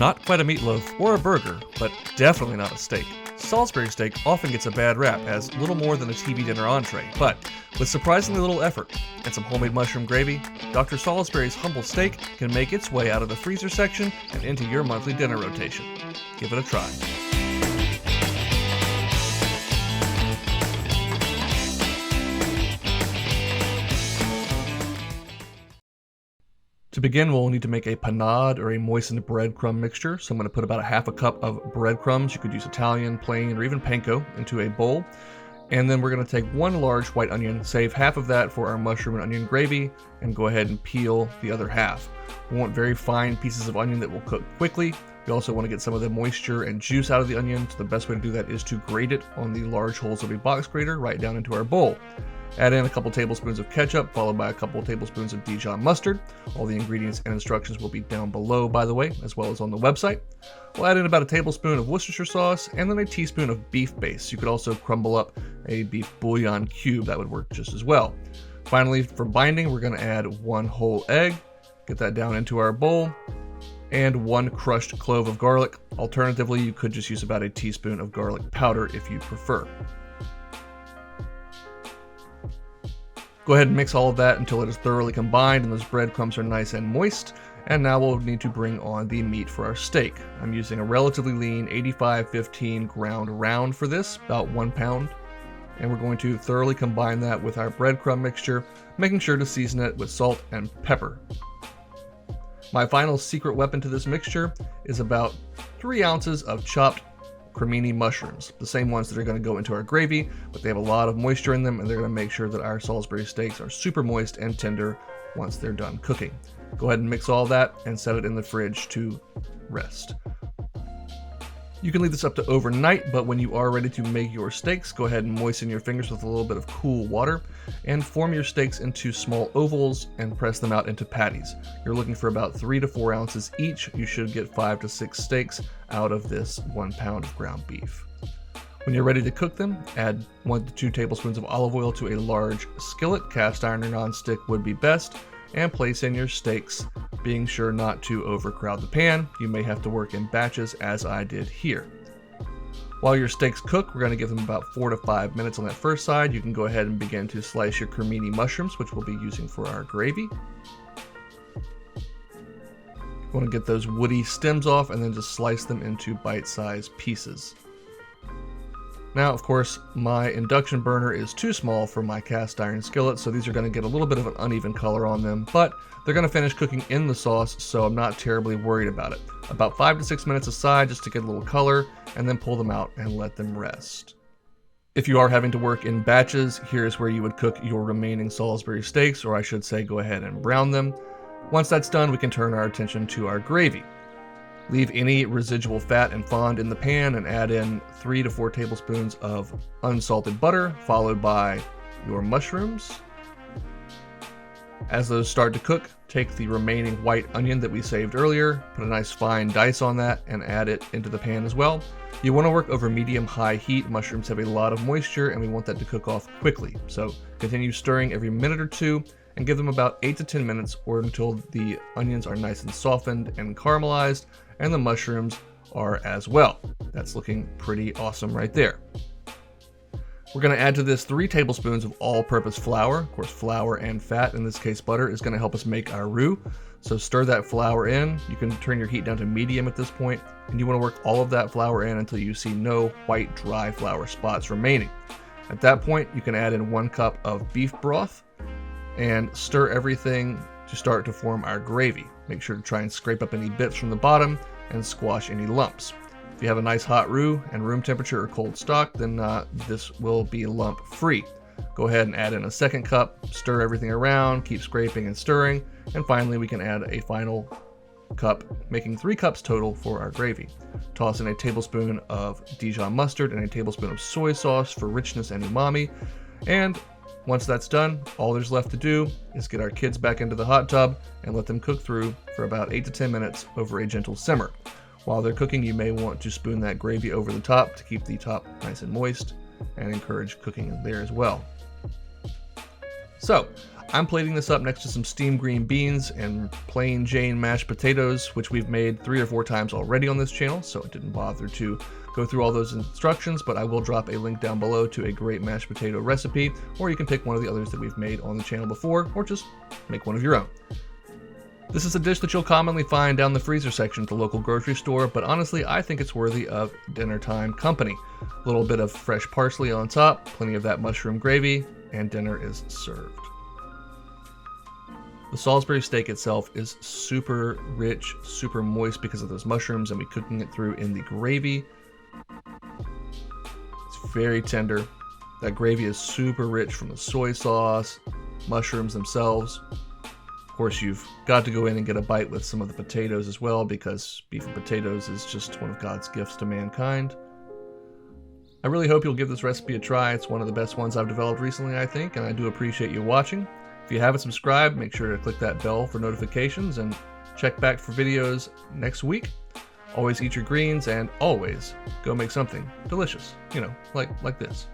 Not quite a meatloaf or a burger, but definitely not a steak. Salisbury steak often gets a bad rap as little more than a TV dinner entree, but with surprisingly little effort and some homemade mushroom gravy, Dr. Salisbury's humble steak can make its way out of the freezer section and into your monthly dinner rotation. Give it a try. To begin, we'll need to make a panade or a moistened breadcrumb mixture. So I'm going to put about a half a cup of breadcrumbs, you could use Italian, plain, or even panko, into a bowl. And then we're going to take one large white onion, save half of that for our mushroom and onion gravy, and go ahead and peel the other half. We want very fine pieces of onion that will cook quickly. We also want to get some of the moisture and juice out of the onion, so the best way to do that is to grate it on the large holes of a box grater right down into our bowl. Add in a couple tablespoons of ketchup, followed by a couple tablespoons of Dijon mustard. All the ingredients and instructions will be down below, by the way, as well as on the website. We'll add in about a tablespoon of Worcestershire sauce, and then a teaspoon of beef base. You could also crumble up a beef bouillon cube, that would work just as well. Finally, for binding, we're going to add one whole egg, get that down into our bowl, and one crushed clove of garlic. Alternatively, you could just use about a teaspoon of garlic powder if you prefer. Go ahead and mix all of that until it is thoroughly combined and those breadcrumbs are nice and moist. And now we'll need to bring on the meat for our steak. I'm using a relatively lean 85-15 ground round for this, about 1 pound. And we're going to thoroughly combine that with our breadcrumb mixture, making sure to season it with salt and pepper. My final secret weapon to this mixture is about 3 ounces of chopped cremini mushrooms, the same ones that are going to go into our gravy, but they have a lot of moisture in them and they're going to make sure that our Salisbury steaks are super moist and tender once they're done cooking. Go ahead and mix all that and set it in the fridge to rest. You can leave this up to overnight, but when you are ready to make your steaks, go ahead and moisten your fingers with a little bit of cool water and form your steaks into small ovals and press them out into patties. You're looking for about 3 to 4 ounces each. You should get 5 to 6 steaks out of this 1 pound of ground beef. When you're ready to cook them, add 1 to 2 tablespoons of olive oil to a large skillet. Cast iron or non-stick would be best, and place in your steaks, being sure not to overcrowd the pan. You may have to work in batches as I did here. While your steaks cook, we're going to give them about 4 to 5 minutes on that first side. You can go ahead and begin to slice your cremini mushrooms, which we'll be using for our gravy. You want to get those woody stems off and then just slice them into bite-sized pieces. Now, of course, my induction burner is too small for my cast iron skillet, so these are going to get a little bit of an uneven color on them, but they're going to finish cooking in the sauce, so I'm not terribly worried about it. About 5 to 6 minutes aside just to get a little color, and then pull them out and let them rest. If you are having to work in batches, here's where you would cook your remaining Salisbury steaks, or I should say go ahead and brown them. Once that's done, we can turn our attention to our gravy. Leave any residual fat and fond in the pan and add in 3 to 4 tablespoons of unsalted butter, followed by your mushrooms. As those start to cook, take the remaining white onion that we saved earlier, put a nice fine dice on that, and add it into the pan as well. You want to work over medium-high heat. Mushrooms have a lot of moisture and we want that to cook off quickly. So continue stirring every minute or two and give them about 8 to 10 minutes or until the onions are nice and softened and caramelized, and the mushrooms are as well. That's looking pretty awesome right there. We're going to add to this 3 tablespoons of all-purpose flour. Of course, flour and fat, in this case butter, is going to help us make our roux. So stir that flour in. You can turn your heat down to medium at this point, and you want to work all of that flour in until you see no white dry flour spots remaining. At that point, you can add in 1 cup of beef broth and stir everything to start to form our gravy. Make sure to try and scrape up any bits from the bottom and squash any lumps. If you have a nice hot roux and room temperature or cold stock, then this will be lump free. Go ahead and add in a 2nd cup, stir everything around, keep scraping and stirring, and finally we can add a final cup, making 3 cups total for our gravy. Toss in a tablespoon of Dijon mustard and a tablespoon of soy sauce for richness and umami, and once that's done, all there's left to do is get our kids back into the hot tub and let them cook through for about 8 to 10 minutes over a gentle simmer. While they're cooking, you may want to spoon that gravy over the top to keep the top nice and moist and encourage cooking there as well. So, I'm plating this up next to some steamed green beans and plain Jane mashed potatoes, which we've made 3 or 4 times already on this channel, so I didn't bother to go through all those instructions, but I will drop a link down below to a great mashed potato recipe, or you can pick one of the others that we've made on the channel before, or just make one of your own. This is a dish that you'll commonly find down the freezer section at the local grocery store, but honestly, I think it's worthy of dinner time company. A little bit of fresh parsley on top, plenty of that mushroom gravy, and dinner is served. The Salisbury steak itself is super rich, super moist because of those mushrooms and me cooking it through in the gravy. It's very tender. That gravy is super rich from the soy sauce, mushrooms themselves. Of course, you've got to go in and get a bite with some of the potatoes as well, because beef and potatoes is just one of God's gifts to mankind. I really hope you'll give this recipe a try. It's one of the best ones I've developed recently, I think, and I do appreciate you watching. If you haven't subscribed, make sure to click that bell for notifications and check back for videos next week. Always eat your greens and always go make something delicious, like this.